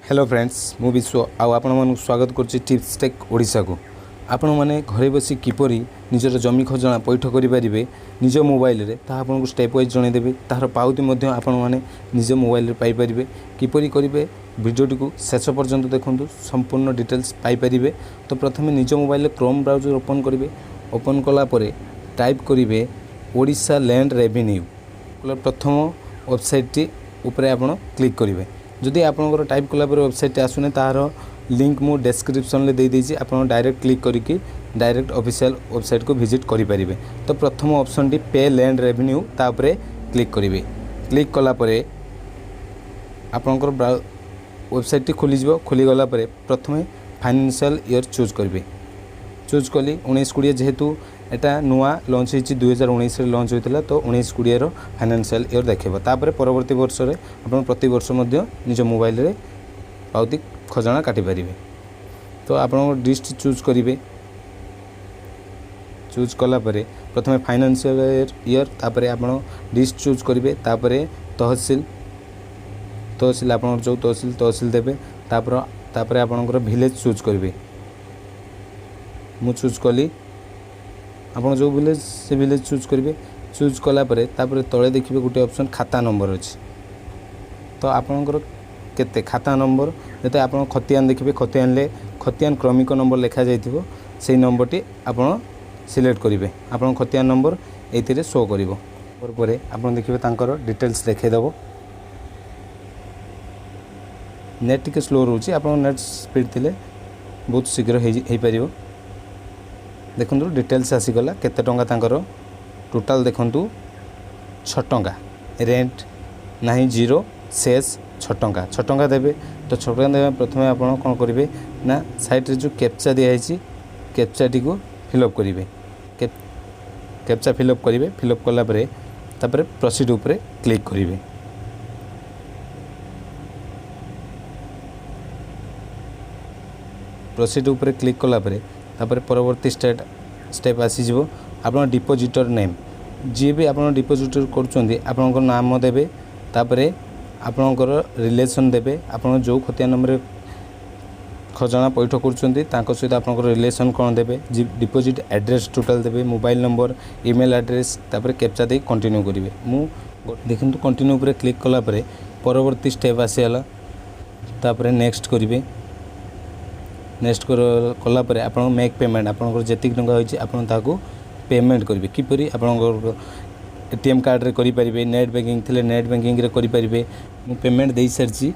Hello friends मु विश्व आपण स्वागत करुच्ची टिप्स टेक ओडिशा को। आपण मैंने घरे बसी किपरि निजर जमी खजना पैठ करें निज मोबाइल रे ता आपको स्टेप वाइज जनईदेवे तार पाउती आपण मैंने निज मोबाइल रे पाइपर किपरि करेंगे भिडियोटी को शेष पर्यंत देखूँ संपूर्ण डिटेल्स पाइपर। तो प्रथम निज मोबाइल क्रोम ब्राउजर ओपन करेंगे। ओपन कलापर टाइप करेंगे ओडिशा लैंड रेवेन्यू प्रथम वेबसाइट उपरे आपण क्लिक करेंगे। जदि आपंकर टाइप कलापर वेबसाइट आसुने तार लिंक मु डिस्क्रिप्शन में दे देछि आप डायरेक्ट क्लिक करके डायरेक्ट ऑफिशियल वेबसाइट को विजिट करें। तो प्रथम ऑप्शन टी पे लैंड रेवेन्यू तापरे क्लिक करेंगे। क्लिक कलापर आपंकर वेबसाइट खोल खोलीगला प्रथम फाइनेंशियल ईयर चूज करेंगे। चूज कली 19-20 जेहेतु एटा नुआ लॉन्च होती 2019 लॉन्च होता तो 19-20 फाइनेंशियल ईयर देखा। तापर परवर्ती वर्ष में आप प्रति वर्ष निज मोबाइल रे पाउती खजाना काटी पारे। तो आप डिस्ट चूज करेंगे। चूज कलापर प्रथम फाइनेंशियल ईयर तापर आप डिस्ट चूज करेंगे। तापर तहसील तहसील आप जो तहसील देवे। तापर आपणकर विलेज चूज करेंगे। मु चूज कली आप जो विलेज से विलेज चूज करेंगे। चूज कलापर तापर तले देखिए गोटे ऑप्शन खाता नंबर अच्छी। तो आपणकर केते खाता नंबर जैसे आप खतियान देखिए खतियान क्रमिक नंबर लिखा जाइथिबो से नंबर टी आप सिलेक्ट करेंगे। आप खतियान नंबर ये शो कर आप देखिए तांकर डिटेल्स देखीदेव। नेट टिके स्लो रोचे आप नेट स्पीड थिले बहुत शीघ्र हो पार। देखो डिटेल्स आसीगला केते टंका तांकर टोटाल देखूँ 6 टंका रेंट नहीं जीरो शेष 6 टंका देवे। तो 6 टंका देवे प्रथम आप कौन करेंगे ना साइट रे जो कैप्चा दिखाई कैप्चा टी को फिलअप करेंगे। कैप्चा फिलअप करेंगे। फिलअप कलापर तापर प्रोसीड उपरे क्लिक करेंगे। प्रोसीड उपरे क्लिक कलापर तापर परवर्ती स्टेप आसीजो आप डिपोजिटर नेम जी भी आप डिपोजिटर कर नाम देवे। तापर आपणकर रिलेशन देवे। आप जो खतिया नंबर खजाना पैठ कर सहित आपंकर रिलेशन कौन देवे। डिपोजिट एड्रेस टोटाल देवे मोबाइल नंबर ईमेल एड्रेस तापर कैप्चा दे कंटिन्यू करेंगे। मु देखूँ कंटिन्यू पर क्लिक कलापर परवर्ती स्टेप आसीगला। तापर नेक्स्ट करेंगे। नेक्स्ट कलापर आप मेक पेमेंट आपंकर जी टंका होती आपको पेमेंट करेंगे। किपरि आपंकर एटीएम कार्ड रे करें नेट बैंकिंग थिले नेट बैंकिंग रे करें। मु पेमेंट दे सारी।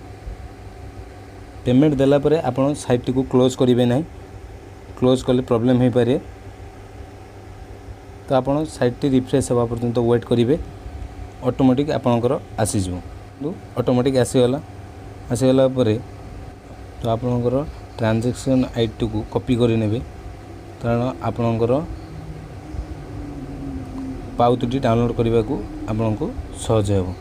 पेमेंट देलापर आप साइट को क्लोज करेंगे ना। क्लोज कले प्रॉब्लम हो पारे। तो आप साइट रिफ्रेश हवा पर्यंत वेट करेंगे। ऑटोमेटिक आपंकर आसीज ऑटोमेटिक आसीगला तो आपंकर ट्रांजैक्शन आईडी को कॉपी करें कारण आपणकर पाउती डाउनलोड करने को आपको सहज हो।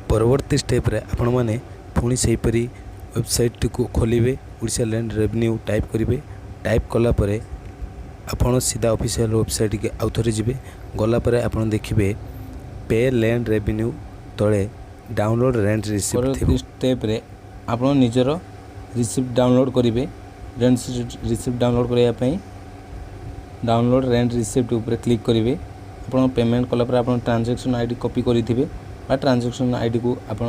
परवर्ती स्टेप रे आपण मैंने पुणी से वेबसाइट को खोलिए। ओडिशा लैंड रेवेन्यू टाइप करेंगे। टाइप कलापर आपड़ सीधा ऑफिशियल वेबसाइट के आउ थे जी गलापर आप देखिए पे लैंड रेवेन्यू तले डाउनलोड रेंट रिसिप्ट स्टेप रे आप निजर रिसिप्ट डाउनलोड करेंगे। रेंट रिसिप्ट डाउनलोड करने डाउनलोड रेंट रिसिप्ट ऊपर क्लिक करेंगे। आप पेमेंट कलापर आप ट्रांजैक्शन आईडी कॉपी करेंगे ट्रांजैक्शन आईडी को आप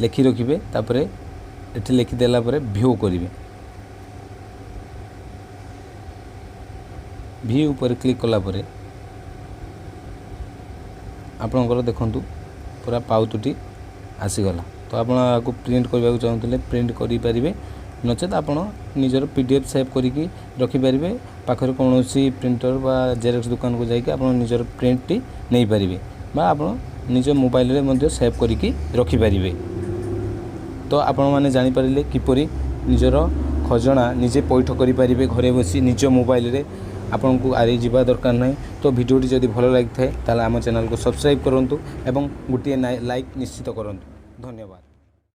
लिखि रखिए। तापर ये लिखिदेला व्यू करेंगे। व्यू ऊपर क्लिक कलापर आपणकर देखूँ पूरा पाउती आसीगला। तो आपको प्रिंट करने चाहते प्रिंट करें नचेत आप निजर पीडीएफ सेव करके रखिपारे। पाखर कौन प्रिंटर बा जेरक्स दुकान को जाकि आप निजर प्रिंट टी नहीं पारे बा आप निज मोबाइल रे सेव करके रखिपारे। तो आपण मैंने जानीपारे किपरि निजर खजना निजे पैठ करें घरे बसी निज मोबाइल रे आपन को आरी जीवा दरकार नहीं। तो वीडियोटी जदि भल लगी थाए ताले आम चैनल को सब्सक्राइब करूँ एवं गोटे लाइक निश्चित करूँ। धन्यवाद।